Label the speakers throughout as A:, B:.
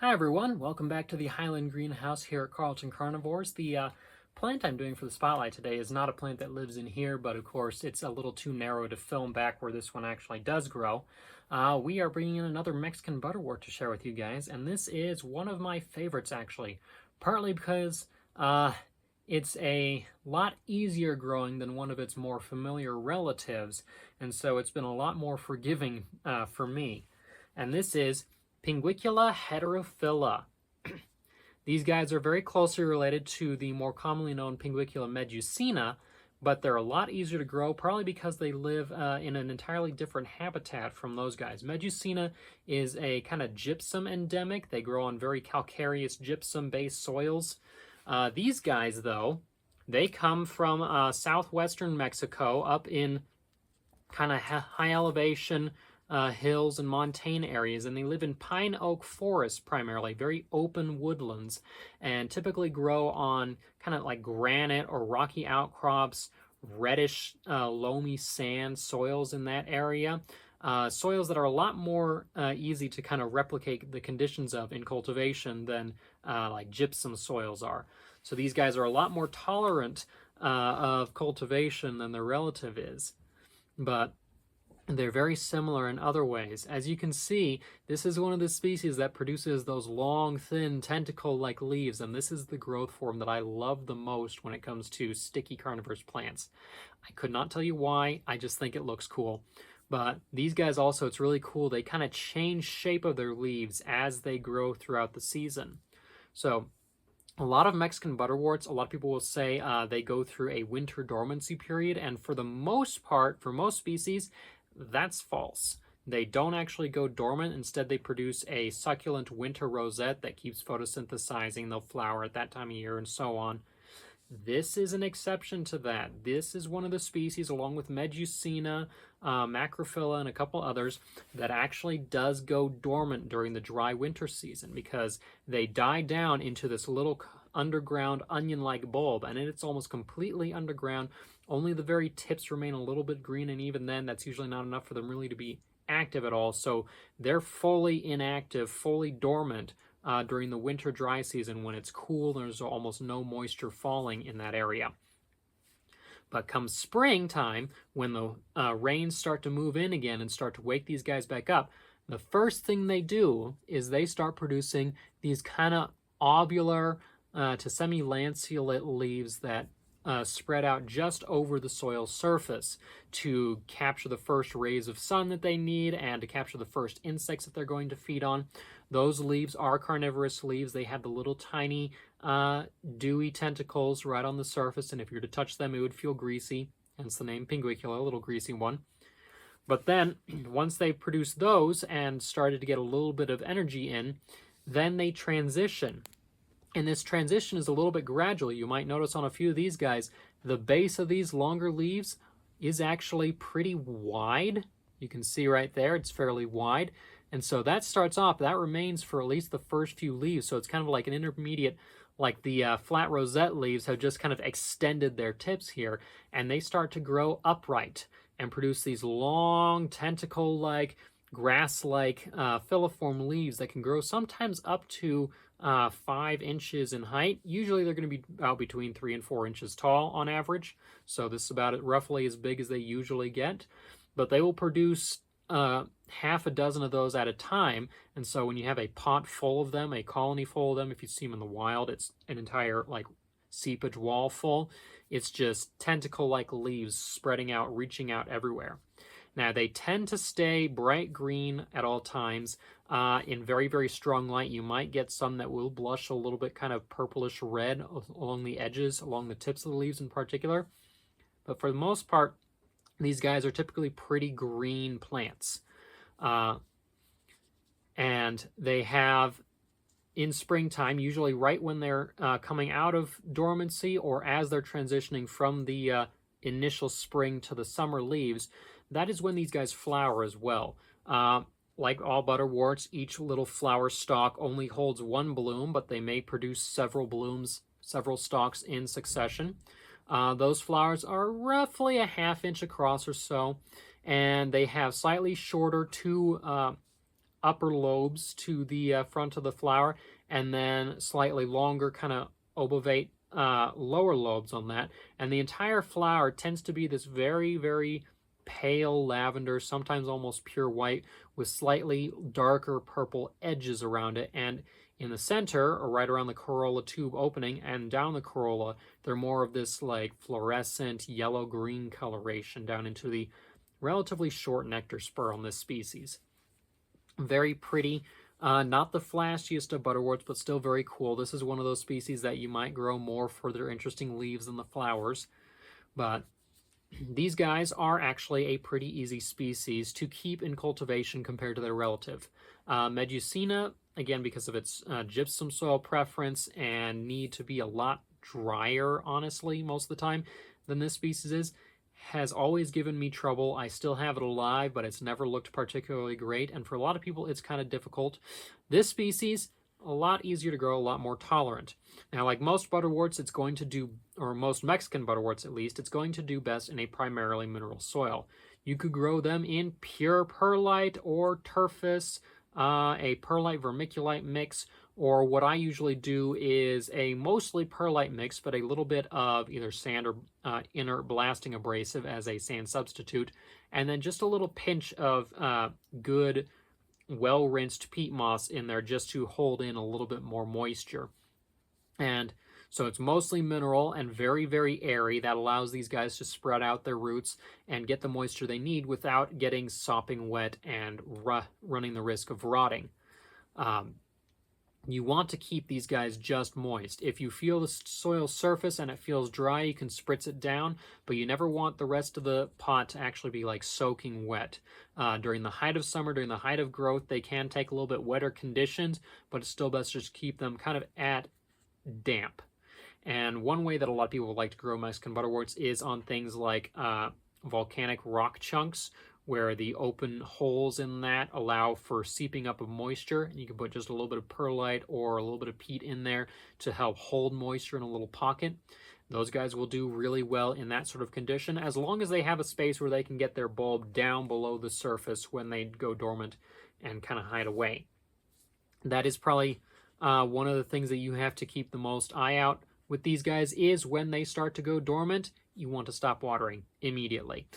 A: Hi everyone, welcome back to the Highland Greenhouse here at Carlton Carnivores. The plant I'm doing for the spotlight today is not a plant that lives in here, but of course it's a little too narrow to film back where this one actually does grow. We are bringing in another Mexican butterwort to share with you guys, and this is one of my favorites actually, partly because it's a lot easier growing than one of its more familiar relatives, and so it's been a lot more forgiving for me. And this is Pinguicula heterophylla. These guys are very closely related to the more commonly known Pinguicula medusina, but they're a lot easier to grow, probably because they live in an entirely different habitat from those guys. Medusina is a kind of gypsum endemic. They grow on very calcareous gypsum-based soils. These guys, though, they come from southwestern Mexico up in kind of high elevation hills and montane areas, and they live in pine oak forests primarily, very open woodlands, and typically grow on kind of like granite or rocky outcrops, reddish loamy sand soils in that area. Soils that are a lot more easy to kind of replicate the conditions of in cultivation than like gypsum soils are. So these guys are a lot more tolerant of cultivation than their relative is. But they're very similar in other ways. As you can see, this is one of the species that produces those long, thin, tentacle-like leaves, and this is the growth form that I love the most when it comes to sticky carnivorous plants. I could not tell you why, I just think it looks cool. But these guys also, it's really cool, they kind of change shape of their leaves as they grow throughout the season. So, a lot of Mexican butterworts, a lot of people will say they go through a winter dormancy period, and for the most part, for most species, that's false. They don't actually go dormant. Instead, they produce a succulent winter rosette that keeps photosynthesizing. They'll flower at that time of year and so on. This is an exception to that. This is one of the species, along with Medusina, Macrophylla, and a couple others, that actually does go dormant during the dry winter season because they die down into this little underground onion-like bulb, and it's almost completely underground. Only the very tips remain a little bit green, and even then, that's usually not enough for them really to be active at all. So they're fully inactive, fully dormant during the winter dry season when it's cool. There's almost no moisture falling in that area. But come springtime, when the rains start to move in again and start to wake these guys back up, the first thing they do is they start producing these kind of ovular to semi-lanceolate leaves that spread out just over the soil surface to capture the first rays of sun that they need and to capture the first insects that they're going to feed on. Those leaves are carnivorous leaves. They have the little tiny dewy tentacles right on the surface, and if you were to touch them, it would feel greasy, hence the name Pinguicula, a little greasy one. But then, once they produce those and started to get a little bit of energy in, then they transition. And this transition is a little bit gradual. You might notice on a few of these guys, the base of these longer leaves is actually pretty wide. You can see right there, it's fairly wide. And so that starts off, that remains for at least the first few leaves. So it's kind of like an intermediate, like the flat rosette leaves have just kind of extended their tips here, and they start to grow upright and produce these long tentacle-like, grass-like filiform leaves that can grow sometimes up to 5 inches in height. Usually they're going to be about between 3 and 4 inches tall on average. So this is about roughly as big as they usually get. But they will produce half a dozen of those at a time. And so when you have a pot full of them, a colony full of them, if you see them in the wild, it's an entire like seepage wall full. It's just tentacle-like leaves spreading out, reaching out everywhere. Now, they tend to stay bright green at all times in very, very strong light. You might get some that will blush a little bit kind of purplish red along the edges, along the tips of the leaves in particular. But for the most part, these guys are typically pretty green plants. And they have, in springtime, usually right when they're coming out of dormancy or as they're transitioning from the initial spring to the summer leaves, that is when these guys flower as well. Like all butterworts, each little flower stalk only holds one bloom, but they may produce several blooms, several stalks in succession. Those flowers are roughly a ½ inch across or so, and they have slightly shorter two upper lobes to the front of the flower, and then slightly longer kind of obovate lower lobes on that. And the entire flower tends to be this very, very pale lavender, sometimes almost pure white, with slightly darker purple edges around it. And in the center, or right around the corolla tube opening and down the corolla, they're more of this like fluorescent yellow-green coloration down into the relatively short nectar spur on this species. Very pretty. Not the flashiest of butterworts, but still very cool. This is one of those species that you might grow more for their interesting leaves than the flowers. But these guys are actually a pretty easy species to keep in cultivation compared to their relative. Medusina, again, because of its gypsum soil preference and need to be a lot drier, honestly, most of the time, than this species is, has always given me trouble. I still have it alive, but it's never looked particularly great, and for a lot of people, it's kind of difficult. This species, a lot easier to grow, a lot more tolerant. Now, like most butterworts, it's going to do, or most Mexican butterworts at least, it's going to do best in a primarily mineral soil. You could grow them in pure perlite or turfus, a perlite vermiculite mix, or what I usually do is a mostly perlite mix, but a little bit of either sand or inert blasting abrasive as a sand substitute, and then just a little pinch of good, well-rinsed peat moss in there just to hold in a little bit more moisture. And so it's mostly mineral and very, very airy. That allows these guys to spread out their roots and get the moisture they need without getting sopping wet and running the risk of rotting. You want to keep these guys just moist. If you feel the soil surface and it feels dry, you can spritz it down, but you never want the rest of the pot to actually be like soaking wet. During the height of summer, during the height of growth, they can take a little bit wetter conditions, but it's still best to just keep them kind of at damp. And one way that a lot of people like to grow Mexican butterworts is on things like volcanic rock chunks, where the open holes in that allow for seeping up of moisture. And you can put just a little bit of perlite or a little bit of peat in there to help hold moisture in a little pocket. Those guys will do really well in that sort of condition, as long as they have a space where they can get their bulb down below the surface when they go dormant and kind of hide away. That is probably one of the things that you have to keep the most eye out with these guys is when they start to go dormant, you want to stop watering immediately.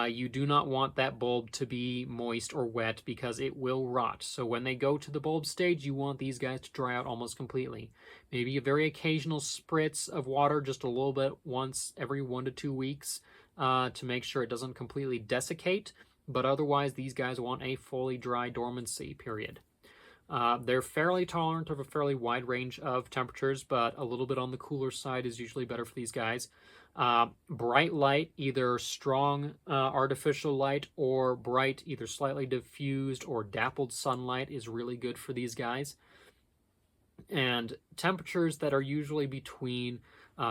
A: You do not want that bulb to be moist or wet because it will rot. So when they go to the bulb stage, you want these guys to dry out almost completely. Maybe a very occasional spritz of water, just a little bit once every 1 to 2 weeks to make sure it doesn't completely desiccate. But otherwise, these guys want a fully dry dormancy period. They're fairly tolerant of a fairly wide range of temperatures, but a little bit on the cooler side is usually better for these guys. Bright light, either strong artificial light or bright, either slightly diffused or dappled sunlight is really good for these guys. And temperatures that are usually between,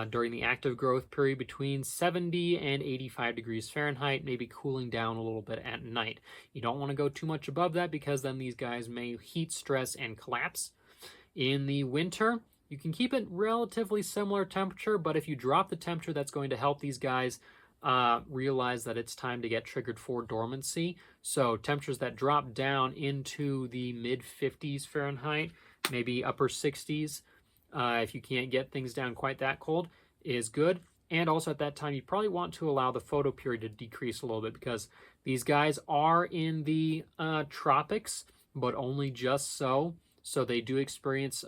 A: during the active growth period, between 70 and 85 degrees Fahrenheit, maybe cooling down a little bit at night. You don't want to go too much above that because then these guys may heat stress and collapse. In the winter, you can keep it relatively similar temperature, but if you drop the temperature, that's going to help these guys realize that it's time to get triggered for dormancy. So temperatures that drop down into the mid-50s Fahrenheit, maybe upper 60s, if you can't get things down quite that cold, is good. And also at that time, you probably want to allow the photo period to decrease a little bit because these guys are in the tropics, but only just so. So they do experience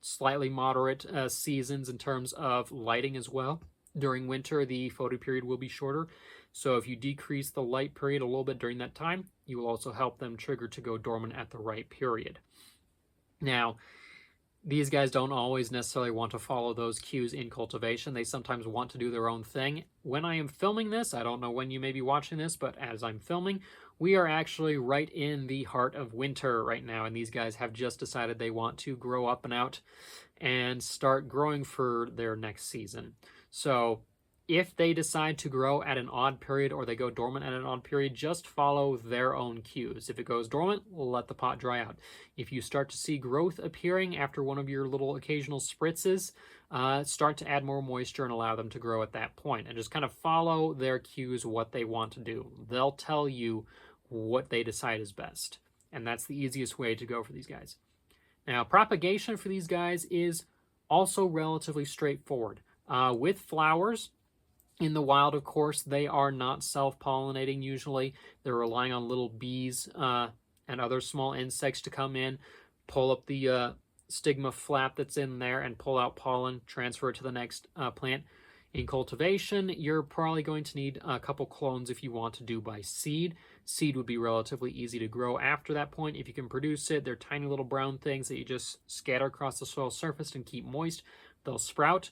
A: slightly moderate seasons in terms of lighting as well. During winter, the photo period will be shorter. So if you decrease the light period a little bit during that time, you will also help them trigger to go dormant at the right period. Now, these guys don't always necessarily want to follow those cues in cultivation. They sometimes want to do their own thing. When I am filming this, I don't know when you may be watching this, but as I'm filming, we are actually right in the heart of winter right now, and these guys have just decided they want to grow up and out and start growing for their next season. So if they decide to grow at an odd period or they go dormant at an odd period, just follow their own cues. If it goes dormant, let the pot dry out. If you start to see growth appearing after one of your little occasional spritzes, start to add more moisture and allow them to grow at that point. And just kind of follow their cues, what they want to do. They'll tell you what they decide is best. and that's the easiest way to go for these guys. Now, propagation for these guys is also relatively straightforward. With flowers, in the wild, of course, they are not self-pollinating usually. They're relying on little bees and other small insects to come in, pull up the stigma flap that's in there and pull out pollen, transfer it to the next plant. In cultivation, you're probably going to need a couple clones if you want to do by seed. Seed would be relatively easy to grow after that point. If you can produce it, they're tiny little brown things that you just scatter across the soil surface and keep moist. They'll sprout.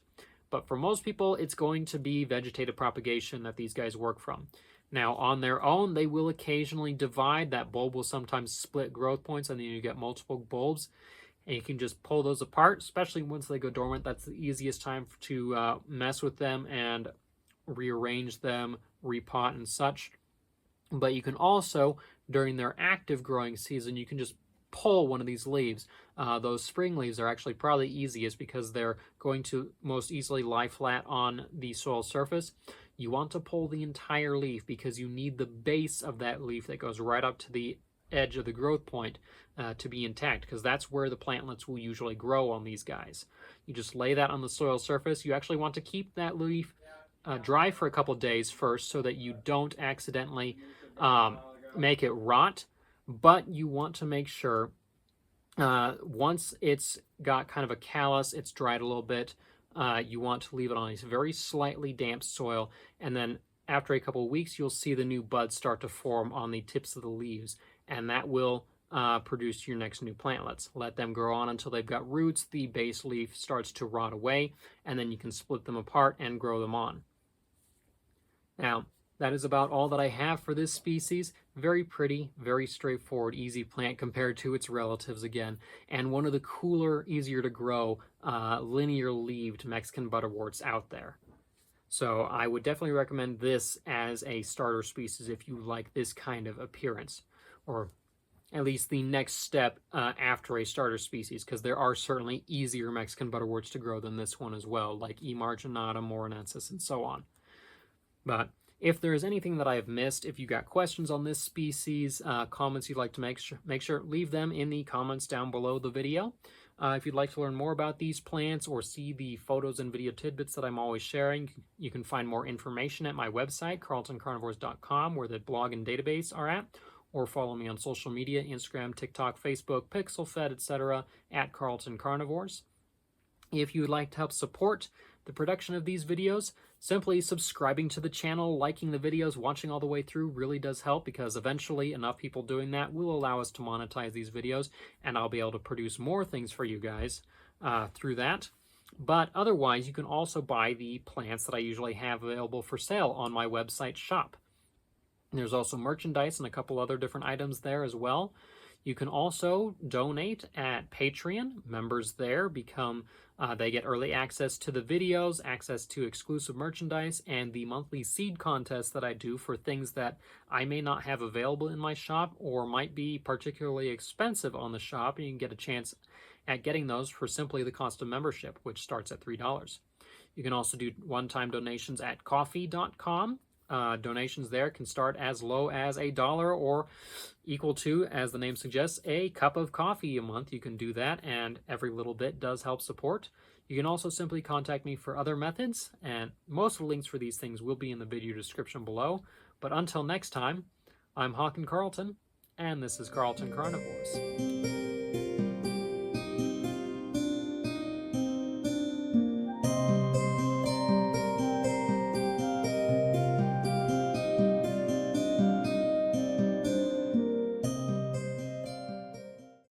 A: But for most people, it's going to be vegetative propagation that these guys work from. Now, on their own, they will occasionally divide. That bulb will sometimes split growth points, and then you get multiple bulbs. And you can just pull those apart, especially once they go dormant. That's the easiest time to mess with them and rearrange them, repot and such. But you can also, during their active growing season, you can just pull one of these leaves. Those spring leaves are actually probably easiest because they're going to most easily lie flat on the soil surface. You want to pull the entire leaf because you need the base of that leaf that goes right up to the edge of the growth point to be intact, because that's where the plantlets will usually grow on these guys. You just lay that on the soil surface. You actually want to keep that leaf dry for a couple days first so that you don't accidentally make it rot, but you want to make sure once it's got kind of a callus, it's dried a little bit, you want to leave it on a very slightly damp soil, and then after a couple of weeks you'll see the new buds start to form on the tips of the leaves, and that will produce your next new plantlets. Let them grow on until they've got roots, the base leaf starts to rot away, and then you can split them apart and grow them on. Now, that is about all that I have for this species. Very pretty, very straightforward, easy plant compared to its relatives again. And one of the cooler, easier to grow, linear-leaved Mexican butterworts out there. So I would definitely recommend this as a starter species if you like this kind of appearance, or at least the next step after a starter species, because there are certainly easier Mexican butterworts to grow than this one as well, like E. marginata, morinensis, and so on. But if there is anything that I have missed, if you got questions on this species, comments you'd like to make sure leave them in the comments down below the video. If you'd like to learn more about these plants or see the photos and video tidbits that I'm always sharing, you can find more information at my website, carltoncarnivores.com, where the blog and database are at, or follow me on social media, Instagram, TikTok, Facebook, PixelFed, etc., at Carlton Carnivores. If you would like to help support the production of these videos, simply subscribing to the channel, liking the videos, watching all the way through really does help, because eventually enough people doing that will allow us to monetize these videos, and I'll be able to produce more things for you guys through that. But otherwise, you can also buy the plants that I usually have available for sale on my website shop. There's also merchandise and a couple other different items there as well. You can also donate at Patreon. Members there become, they get early access to the videos, access to exclusive merchandise, and the monthly seed contest that I do for things that I may not have available in my shop or might be particularly expensive on the shop. And you can get a chance at getting those for simply the cost of membership, which starts at $3. You can also do one-time donations at coffee.com. Donations there can start as low as $1 or equal to, as the name suggests, a cup of coffee a month. You can do that, and every little bit does help support. You can also simply contact me for other methods, and most of the links for these things will be in the video description below. But until next time, I'm Hawken Carlton, and this is Carlton Carnivores.